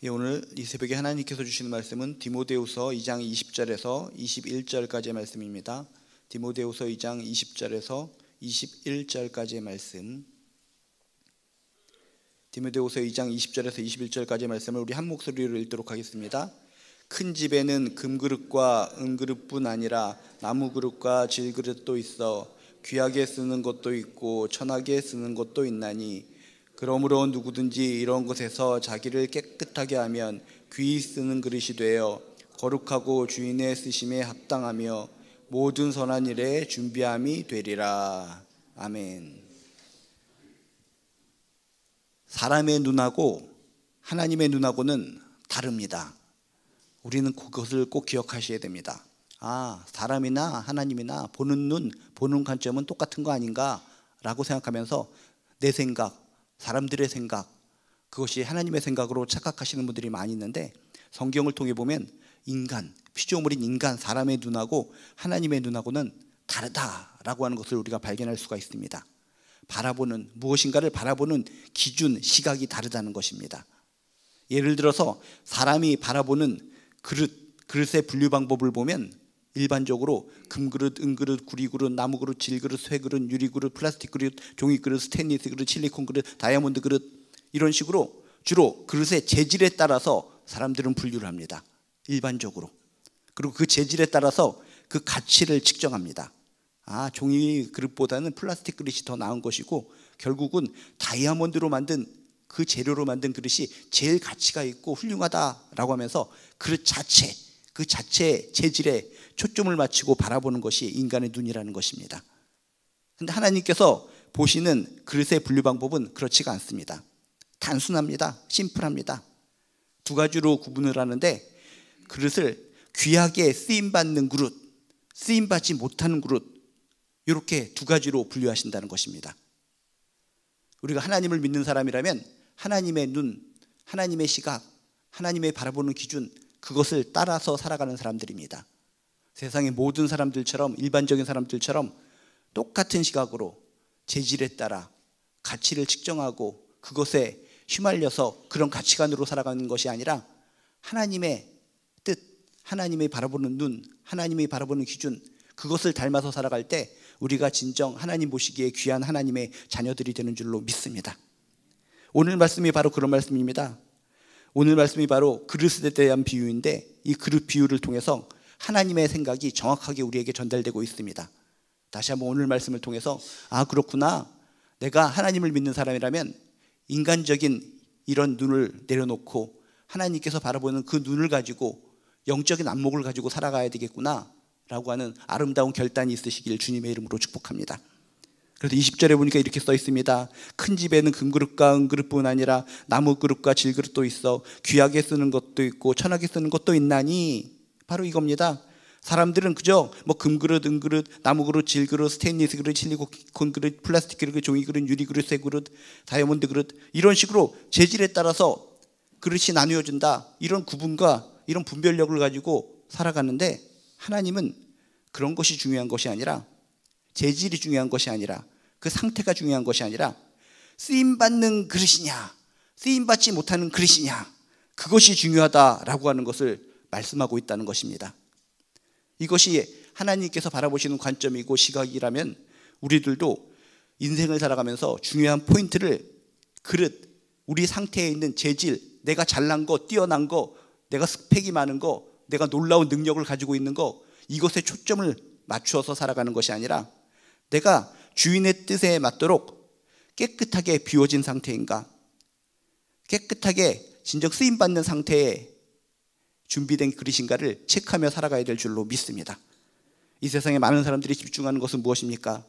오늘 이 새벽에 하나님께서 주시는 말씀은 디모데후서 2장 20절에서 21절까지의 말씀입니다. 디모데후서 2장 20절에서 21절까지의 말씀. 디모데후서 2장 20절에서 21절까지의 말씀을 우리 한 목소리로 읽도록 하겠습니다. 큰 집에는 금그릇과 은그릇뿐 아니라 나무그릇과 질그릇도 있어 귀하게 쓰는 것도 있고 천하게 쓰는 것도 있나니, 그러므로 누구든지 이런 것에서 자기를 깨끗하게 하면 귀히 쓰는 그릇이 되어 거룩하고 주인의 쓰심에 합당하며 모든 선한 일에 준비함이 되리라. 아멘. 사람의 눈하고 하나님의 눈하고는 다릅니다. 우리는 그것을 꼭 기억하셔야 됩니다. 사람이나 하나님이나 보는 눈, 보는 관점은 똑같은 거 아닌가 라고 생각하면서 내 생각, 사람들의 생각, 그것이 하나님의 생각으로 착각하시는 분들이 많이 있는데, 성경을 통해 보면 인간, 피조물인 인간, 사람의 눈하고 하나님의 눈하고는 다르다라고 하는 것을 우리가 발견할 수가 있습니다. 무엇인가를 바라보는 기준, 시각이 다르다는 것입니다. 예를 들어서 사람이 바라보는 그릇의 분류 방법을 보면 일반적으로 금그릇, 은그릇, 구리그릇, 나무그릇, 질그릇, 쇠그릇, 유리그릇, 플라스틱 그릇, 종이그릇, 스테인리스 그릇, 실리콘 그릇, 다이아몬드 그릇, 이런 식으로 주로 그릇의 재질에 따라서 사람들은 분류를 합니다. 일반적으로. 그리고 그 재질에 따라서 그 가치를 측정합니다. 종이 그릇보다는 플라스틱 그릇이 더 나은 것이고, 결국은 다이아몬드로 만든 그 재료로 만든 그릇이 제일 가치가 있고 훌륭하다라고 하면서 그릇 자체, 그 자체의 재질에 초점을 맞추고 바라보는 것이 인간의 눈이라는 것입니다. 그런데 하나님께서 보시는 그릇의 분류 방법은 그렇지가 않습니다. 단순합니다. 심플합니다. 두 가지로 구분을 하는데, 그릇을 귀하게 쓰임받는 그릇, 쓰임받지 못하는 그릇, 이렇게 두 가지로 분류하신다는 것입니다. 우리가 하나님을 믿는 사람이라면 하나님의 눈, 하나님의 시각, 하나님의 바라보는 기준, 그것을 따라서 살아가는 사람들입니다. 세상의 모든 사람들처럼, 일반적인 사람들처럼 똑같은 시각으로 재질에 따라 가치를 측정하고 그것에 휘말려서 그런 가치관으로 살아가는 것이 아니라, 하나님의 뜻, 하나님의 바라보는 눈, 하나님의 바라보는 기준, 그것을 닮아서 살아갈 때 우리가 진정 하나님 보시기에 귀한 하나님의 자녀들이 되는 줄로 믿습니다. 오늘 말씀이 바로 그런 말씀입니다. 오늘 말씀이 바로 그릇에 대한 비유인데, 이 그릇 비유를 통해서 하나님의 생각이 정확하게 우리에게 전달되고 있습니다. 다시 한번 오늘 말씀을 통해서 그렇구나, 내가 하나님을 믿는 사람이라면 인간적인 이런 눈을 내려놓고 하나님께서 바라보는 그 눈을 가지고 영적인 안목을 가지고 살아가야 되겠구나 라고 하는 아름다운 결단이 있으시길 주님의 이름으로 축복합니다. 그래서 20절에 보니까 이렇게 써 있습니다. 큰 집에는 금그릇과 은그릇뿐 아니라 나무그릇과 질그릇도 있어 귀하게 쓰는 것도 있고 천하게 쓰는 것도 있나니, 바로 이겁니다. 사람들은 그저 금그릇, 은그릇, 나무그릇, 질그릇, 스테인리스 그릇, 실리콘 그릇, 플라스틱 그릇, 종이그릇, 유리그릇, 쇠그릇, 다이아몬드 그릇, 이런 식으로 재질에 따라서 그릇이 나누어진다, 이런 구분과 이런 분별력을 가지고 살아가는데, 하나님은 그런 것이 중요한 것이 아니라, 재질이 중요한 것이 아니라, 그 상태가 중요한 것이 아니라, 쓰임받는 그릇이냐, 쓰임받지 못하는 그릇이냐, 그것이 중요하다라고 하는 것을 말씀하고 있다는 것입니다. 이것이 하나님께서 바라보시는 관점이고 시각이라면, 우리들도 인생을 살아가면서 중요한 포인트를, 그릇, 우리 상태에 있는 재질, 내가 잘난 거, 뛰어난 거, 내가 스펙이 많은 거, 내가 놀라운 능력을 가지고 있는 거, 이것에 초점을 맞추어서 살아가는 것이 아니라, 내가 주인의 뜻에 맞도록 깨끗하게 비워진 상태인가, 깨끗하게 진정 쓰임받는 상태에 준비된 그릇인가를 체크하며 살아가야 될 줄로 믿습니다. 이 세상에 많은 사람들이 집중하는 것은 무엇입니까?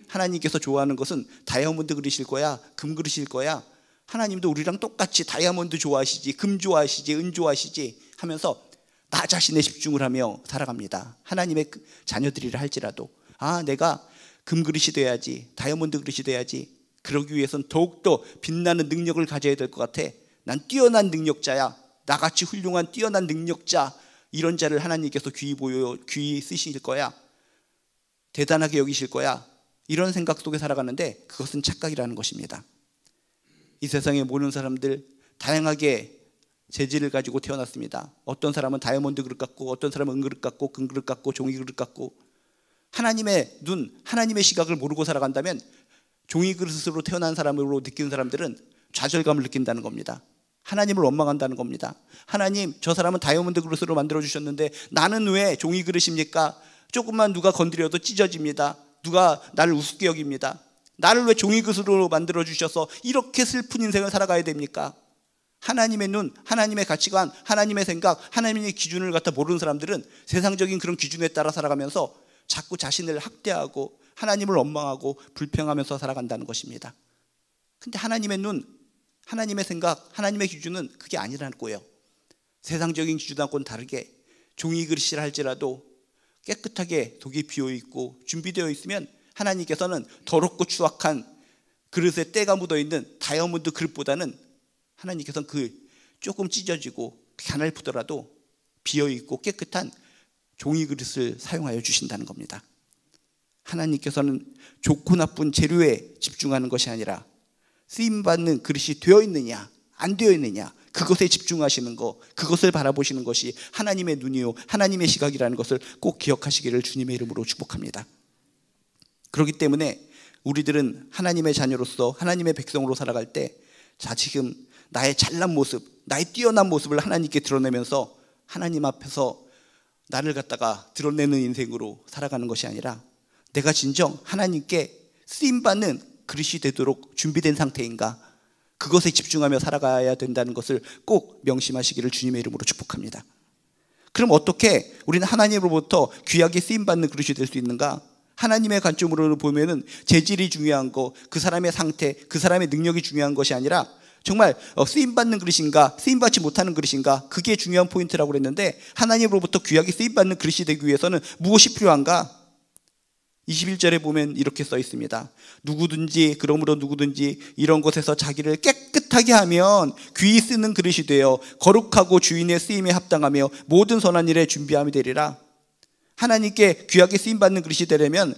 하나님께서 좋아하는 것은 다이아몬드 그릇일 거야, 금 그릇일 거야. 하나님도 우리랑 똑같이 다이아몬드 좋아하시지, 금 좋아하시지, 은 좋아하시지 하면서 나 자신에 집중을 하며 살아갑니다. 하나님의 자녀들이라 할지라도 내가 금 그릇이 돼야지, 다이아몬드 그릇이 돼야지, 그러기 위해서는 더욱더 빛나는 능력을 가져야 될 것 같아. 난 뛰어난 능력자야, 나같이 훌륭한 뛰어난 능력자, 이런 자를 하나님께서 귀히 쓰실 거야, 대단하게 여기실 거야, 이런 생각 속에 살아가는데, 그것은 착각이라는 것입니다. 이 세상에 모든 사람들 다양하게 재질을 가지고 태어났습니다. 어떤 사람은 다이아몬드 그릇 같고, 어떤 사람은 은그릇 같고, 금그릇 같고, 종이 그릇 같고. 하나님의 눈, 하나님의 시각을 모르고 살아간다면 종이 그릇으로 태어난 사람으로 느끼는 사람들은 좌절감을 느낀다는 겁니다. 하나님을 원망한다는 겁니다. 하나님, 저 사람은 다이아몬드 그릇으로 만들어주셨는데 나는 왜 종이 그릇입니까? 조금만 누가 건드려도 찢어집니다. 누가 나를 우습게 여깁니다. 나를 왜 종이 그릇으로 만들어주셔서 이렇게 슬픈 인생을 살아가야 됩니까? 하나님의 눈, 하나님의 가치관, 하나님의 생각, 하나님의 기준을 갖다 모르는 사람들은 세상적인 그런 기준에 따라 살아가면서 자꾸 자신을 학대하고 하나님을 원망하고 불평하면서 살아간다는 것입니다. 근데 하나님의 눈, 하나님의 생각, 하나님의 기준은 그게 아니라는 거예요. 세상적인 기준하고는 다르게 종이 그릇이라 할지라도 깨끗하게 독이 비어있고 준비되어 있으면 하나님께서는 더럽고 추악한 그릇에 때가 묻어있는 다이아몬드 그릇보다는 하나님께서는 그 조금 찢어지고 가냘프더라도 비어있고 깨끗한 종이 그릇을 사용하여 주신다는 겁니다. 하나님께서는 좋고 나쁜 재료에 집중하는 것이 아니라 쓰임받는 그릇이 되어 있느냐 안 되어 있느냐 그것에 집중하시는 것, 그것을 바라보시는 것이 하나님의 눈이요 하나님의 시각이라는 것을 꼭 기억하시기를 주님의 이름으로 축복합니다. 그렇기 때문에 우리들은 하나님의 자녀로서 하나님의 백성으로 살아갈 때 지금 나의 잘난 모습, 나의 뛰어난 모습을 하나님께 드러내면서 하나님 앞에서 나를 갖다가 드러내는 인생으로 살아가는 것이 아니라 내가 진정 하나님께 쓰임받는 그릇이 되도록 준비된 상태인가, 그것에 집중하며 살아가야 된다는 것을 꼭 명심하시기를 주님의 이름으로 축복합니다. 그럼 어떻게 우리는 하나님으로부터 귀하게 쓰임받는 그릇이 될 수 있는가? 하나님의 관점으로 보면은 재질이 중요한 거, 그 사람의 상태, 그 사람의 능력이 중요한 것이 아니라 정말 쓰임받는 그릇인가 쓰임받지 못하는 그릇인가, 그게 중요한 포인트라고 그랬는데 하나님으로부터 귀하게 쓰임받는 그릇이 되기 위해서는 무엇이 필요한가? 21절에 보면 이렇게 써 있습니다. 그러므로 누구든지 이런 것에서 자기를 깨끗하게 하면 귀히 쓰는 그릇이 되어 거룩하고 주인의 쓰임에 합당하며 모든 선한 일에 준비함이 되리라. 하나님께 귀하게 쓰임받는 그릇이 되려면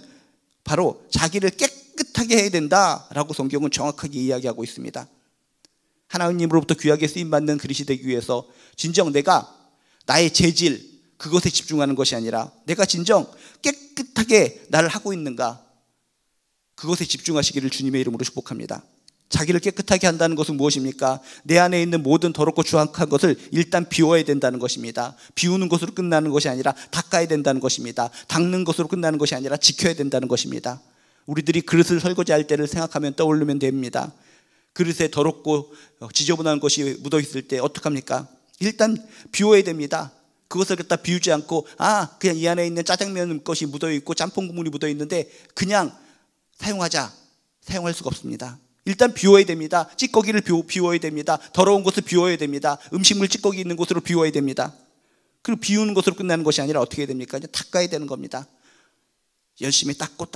바로 자기를 깨끗하게 해야 된다라고 성경은 정확하게 이야기하고 있습니다. 하나님으로부터 귀하게 쓰임받는 그릇이 되기 위해서 진정 내가 나의 재질, 그것에 집중하는 것이 아니라 내가 진정 깨끗하게 나를 하고 있는가, 그것에 집중하시기를 주님의 이름으로 축복합니다. 자기를 깨끗하게 한다는 것은 무엇입니까? 내 안에 있는 모든 더럽고 추악한 것을 일단 비워야 된다는 것입니다. 비우는 것으로 끝나는 것이 아니라 닦아야 된다는 것입니다. 닦는 것으로 끝나는 것이 아니라 지켜야 된다는 것입니다. 우리들이 그릇을 설거지할 때를 생각하면 떠오르면 됩니다. 그릇에 더럽고 지저분한 것이 묻어있을 때 어떡합니까? 일단 비워야 됩니다. 그것을 갖다 비우지 않고 그냥 이 안에 있는 짜장면 것이 묻어있고 짬뽕 국물이 묻어있는데 그냥 사용할 수가 없습니다. 일단 비워야 됩니다. 찌꺼기를 비워야 됩니다. 더러운 것을 비워야 됩니다. 음식물 찌꺼기 있는 곳으로 비워야 됩니다. 그리고 비우는 것으로 끝나는 것이 아니라 어떻게 해야 됩니까? 이제 닦아야 되는 겁니다. 열심히 닦고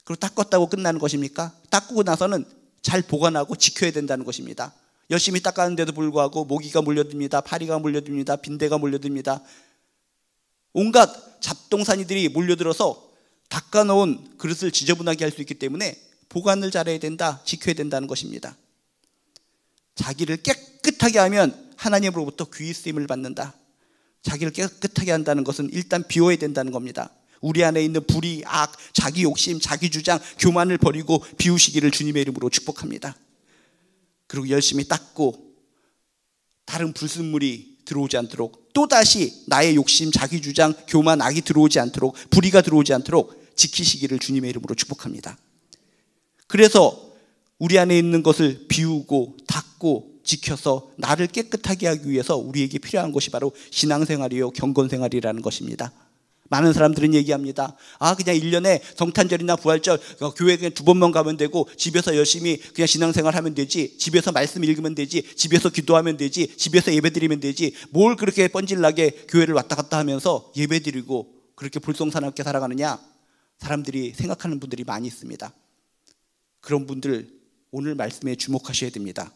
그리고 닦았다고 끝나는 것입니까? 닦고 나서는 잘 보관하고 지켜야 된다는 것입니다. 열심히 닦았는데도 불구하고 모기가 몰려듭니다. 파리가 몰려듭니다. 빈대가 몰려듭니다. 온갖 잡동사니들이 몰려들어서 닦아놓은 그릇을 지저분하게 할 수 있기 때문에 보관을 잘해야 된다, 지켜야 된다는 것입니다. 자기를 깨끗하게 하면 하나님으로부터 귀히 쓰임을 받는다. 자기를 깨끗하게 한다는 것은 일단 비워야 된다는 겁니다. 우리 안에 있는 불의, 악, 자기 욕심, 자기 주장, 교만을 버리고 비우시기를 주님의 이름으로 축복합니다. 그리고 열심히 닦고 다른 불순물이 들어오지 않도록, 또다시 나의 욕심, 자기 주장, 교만, 악이 들어오지 않도록, 불의가 들어오지 않도록 지키시기를 주님의 이름으로 축복합니다. 그래서 우리 안에 있는 것을 비우고 닦고 지켜서 나를 깨끗하게 하기 위해서 우리에게 필요한 것이 바로 신앙생활이요 경건생활이라는 것입니다. 많은 사람들은 얘기합니다. 그냥 1년에 성탄절이나 부활절 교회 그냥 2번만 가면 되고 집에서 열심히 그냥 신앙생활 하면 되지, 집에서 말씀 읽으면 되지, 집에서 기도하면 되지, 집에서 예배드리면 되지, 뭘 그렇게 뻔질나게 교회를 왔다 갔다 하면서 예배드리고 그렇게 불성사납게 살아가느냐, 사람들이 생각하는 분들이 많이 있습니다. 그런 분들 오늘 말씀에 주목하셔야 됩니다.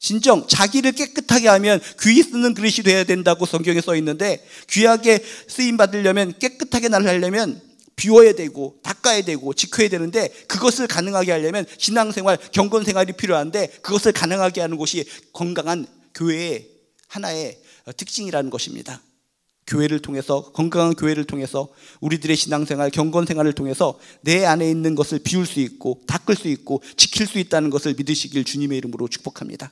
진정 자기를 깨끗하게 하면 귀히 쓰는 그릇이 돼야 된다고 성경에 써 있는데, 귀하게 쓰임 받으려면, 깨끗하게 나를 하려면 비워야 되고 닦아야 되고 지켜야 되는데, 그것을 가능하게 하려면 신앙생활, 경건생활이 필요한데, 그것을 가능하게 하는 곳이 건강한 교회의 하나의 특징이라는 것입니다. 교회를 통해서, 건강한 교회를 통해서, 우리들의 신앙생활, 경건생활을 통해서 내 안에 있는 것을 비울 수 있고 닦을 수 있고 지킬 수 있다는 것을 믿으시길 주님의 이름으로 축복합니다.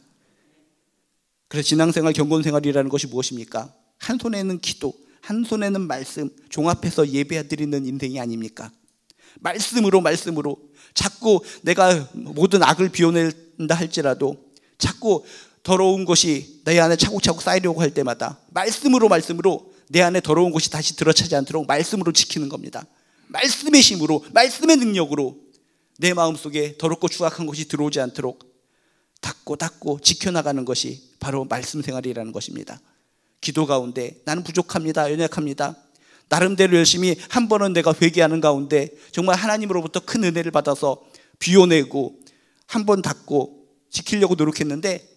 그래서 신앙생활, 경건생활이라는 것이 무엇입니까? 한 손에는 기도, 한 손에는 말씀, 종합해서 예배드리는 인생이 아닙니까? 말씀으로 자꾸 내가 모든 악을 비워낸다 할지라도 자꾸 더러운 것이 내 안에 차곡차곡 쌓이려고 할 때마다 말씀으로 내 안에 더러운 것이 다시 들어차지 않도록 말씀으로 지키는 겁니다. 말씀의 힘으로, 말씀의 능력으로 내 마음속에 더럽고 추악한 것이 들어오지 않도록 닦고 지켜나가는 것이 바로 말씀 생활이라는 것입니다. 기도 가운데 나는 부족합니다, 연약합니다, 나름대로 열심히 한 번은 내가 회개하는 가운데 정말 하나님으로부터 큰 은혜를 받아서 비워내고 한 번 닦고 지키려고 노력했는데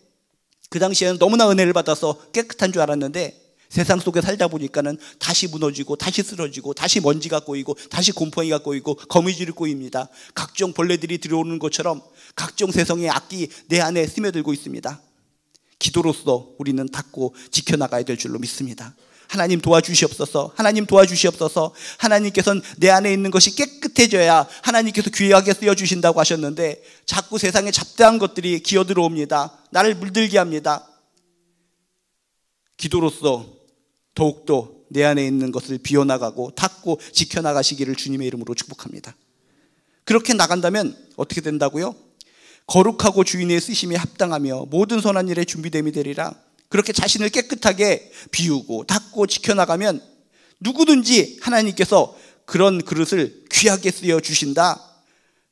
그 당시에는 너무나 은혜를 받아서 깨끗한 줄 알았는데 세상 속에 살다 보니까는 다시 무너지고 다시 쓰러지고 다시 먼지가 꼬이고 다시 곰팡이가 꼬이고 거미줄이 꼬입니다. 각종 벌레들이 들어오는 것처럼 각종 세상의 악기 내 안에 스며들고 있습니다. 기도로서 우리는 닦고 지켜나가야 될 줄로 믿습니다. 하나님 도와주시옵소서. 하나님 도와주시옵소서. 하나님께서는 내 안에 있는 것이 깨끗해져야 하나님께서 귀하게 쓰여주신다고 하셨는데 자꾸 세상에 잡다한 것들이 기어들어옵니다. 나를 물들게 합니다. 기도로서 더욱더 내 안에 있는 것을 비워나가고 닦고 지켜나가시기를 주님의 이름으로 축복합니다. 그렇게 나간다면 어떻게 된다고요? 거룩하고 주인의 쓰심에 합당하며 모든 선한 일에 준비됨이 되리라. 그렇게 자신을 깨끗하게 비우고 닦고 지켜나가면 누구든지 하나님께서 그런 그릇을 귀하게 쓰여 주신다.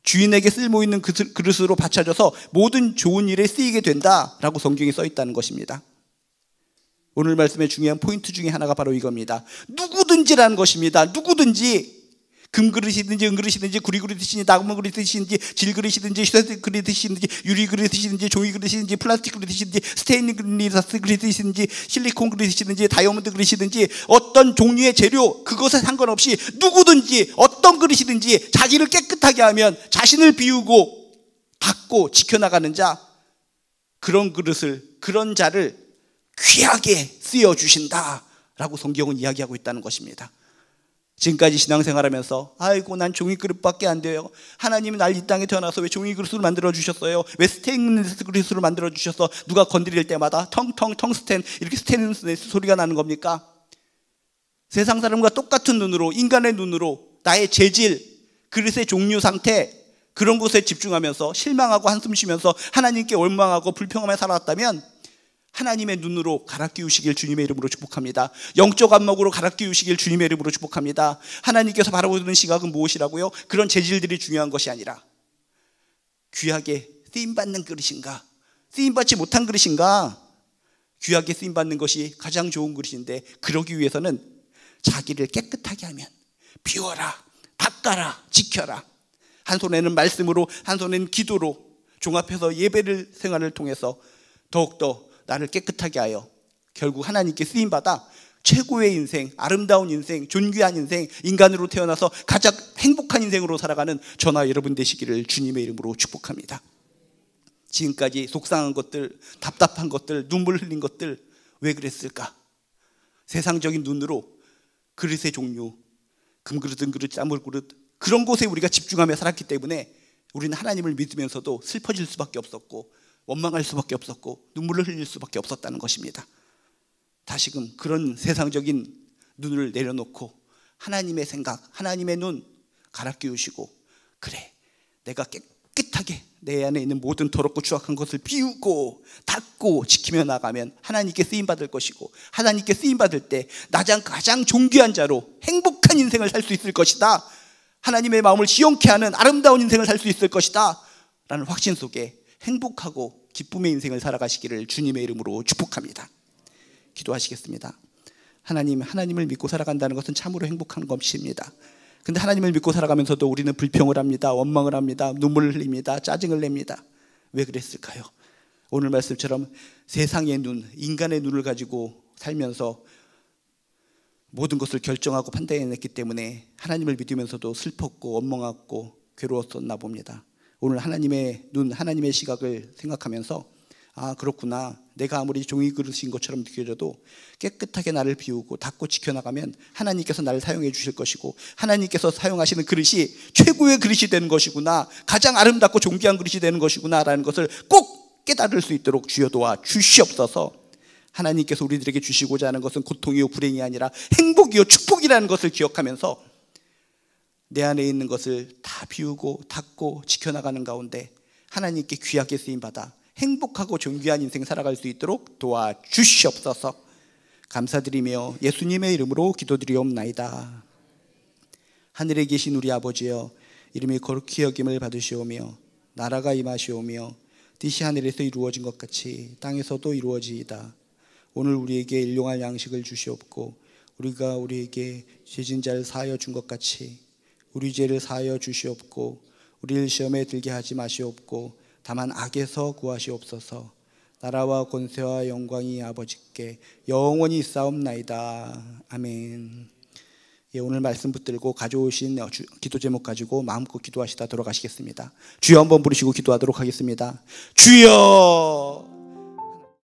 주인에게 쓸모있는 그릇으로 받쳐줘서 모든 좋은 일에 쓰이게 된다라고 성경에 써 있다는 것입니다. 오늘 말씀의 중요한 포인트 중에 하나가 바로 이겁니다. 누구든지라는 것입니다. 누구든지 금그릇이든지 은그릇이든지 구리그릇이든지 나무그릇이든지 질그릇이든지 쇠그릇이든지 유리그릇이든지 종이그릇이든지 플라스틱 그릇이든지 스테인리스 그릇이든지 실리콘 그릇이든지 다이아몬드 그릇이든지 어떤 종류의 재료 그것에 상관없이 누구든지 어떤 그릇이든지 자기를 깨끗하게 하면 자신을 비우고 닦고 지켜나가는 자, 그런 그릇을, 그런 자를 귀하게 쓰여주신다라고 성경은 이야기하고 있다는 것입니다. 지금까지 신앙생활하면서 아이고 난 종이그릇밖에 안 돼요. 하나님이 날 이 땅에 태어나서 왜 종이그릇으로 만들어주셨어요? 왜 스테인리스 그릇으로 만들어주셔서 누가 건드릴 때마다 텅텅텅스텐 이렇게 스테인리스 소리가 나는 겁니까? 세상 사람과 똑같은 눈으로, 인간의 눈으로 나의 재질, 그릇의 종류 상태, 그런 것에 집중하면서 실망하고 한숨 쉬면서 하나님께 원망하고 불평하며 살아왔다면 하나님의 눈으로 갈아 끼우시길 주님의 이름으로 축복합니다. 영적 안목으로 갈아 끼우시길 주님의 이름으로 축복합니다. 하나님께서 바라보는 시각은 무엇이라고요? 그런 재질들이 중요한 것이 아니라 귀하게 쓰임받는 그릇인가, 쓰임받지 못한 그릇인가, 귀하게 쓰임받는 것이 가장 좋은 그릇인데 그러기 위해서는 자기를 깨끗하게 하면 비워라, 닦아라, 지켜라. 한 손에는 말씀으로, 한 손에는 기도로 종합해서 예배를 생활을 통해서 더욱더 나를 깨끗하게 하여 결국 하나님께 쓰임받아 최고의 인생, 아름다운 인생, 존귀한 인생, 인간으로 태어나서 가장 행복한 인생으로 살아가는 저나 여러분 되시기를 주님의 이름으로 축복합니다. 지금까지 속상한 것들, 답답한 것들, 눈물 흘린 것들 왜 그랬을까? 세상적인 눈으로 그릇의 종류, 금그릇, 은그릇, 짠물그릇 그런 곳에 우리가 집중하며 살았기 때문에 우리는 하나님을 믿으면서도 슬퍼질 수밖에 없었고 원망할 수밖에 없었고 눈물을 흘릴 수밖에 없었다는 것입니다. 다시금 그런 세상적인 눈을 내려놓고 하나님의 생각, 하나님의 눈 갈아 끼우시고 그래, 내가 깨끗하게 내 안에 있는 모든 더럽고 추악한 것을 비우고 닦고 지키며 나가면 하나님께 쓰임받을 것이고 하나님께 쓰임받을 때 가장 존귀한 자로 행복한 인생을 살 수 있을 것이다. 하나님의 마음을 시원케 하는 아름다운 인생을 살 수 있을 것이다 라는 확신 속에 행복하고 기쁨의 인생을 살아가시기를 주님의 이름으로 축복합니다. 기도하시겠습니다. 하나님을 믿고 살아간다는 것은 참으로 행복한 것입니다. 근데 하나님을 믿고 살아가면서도 우리는 불평을 합니다. 원망을 합니다. 눈물을 흘립니다. 짜증을 냅니다. 왜 그랬을까요? 오늘 말씀처럼 세상의 눈, 인간의 눈을 가지고 살면서 모든 것을 결정하고 판단해냈기 때문에 하나님을 믿으면서도 슬펐고 원망하고 괴로웠었나 봅니다. 오늘 하나님의 눈, 하나님의 시각을 생각하면서 아 그렇구나, 내가 아무리 종이 그릇인 것처럼 느껴져도 깨끗하게 나를 비우고 닦고 지켜나가면 하나님께서 나를 사용해 주실 것이고, 하나님께서 사용하시는 그릇이 최고의 그릇이 되는 것이구나, 가장 아름답고 존귀한 그릇이 되는 것이구나 라는 것을 꼭 깨달을 수 있도록 주여 도와 주시옵소서. 하나님께서 우리들에게 주시고자 하는 것은 고통이요 불행이 아니라 행복이요 축복이라는 것을 기억하면서 내 안에 있는 것을 다 비우고 닦고 지켜나가는 가운데 하나님께 귀하게 쓰임받아 행복하고 존귀한 인생 살아갈 수 있도록 도와주시옵소서. 감사드리며 예수님의 이름으로 기도드리옵나이다. 하늘에 계신 우리 아버지여, 이름이 거룩히 여김을 받으시오며 나라가 임하시오며 뜻이 하늘에서 이루어진 것 같이 땅에서도 이루어지이다. 오늘 우리에게 일용할 양식을 주시옵고, 우리가 우리에게 죄진 자를 사하여 준 것 같이 우리 죄를 사하여 주시옵고, 우리를 시험에 들게 하지 마시옵고 다만 악에서 구하시옵소서. 나라와 권세와 영광이 아버지께 영원히 있사옵나이다. 아멘. 예, 오늘 말씀 붙들고 가져오신 기도 제목 가지고 마음껏 기도하시다 돌아가시겠습니다. 주여 한번 부르시고 기도하도록 하겠습니다. 주여.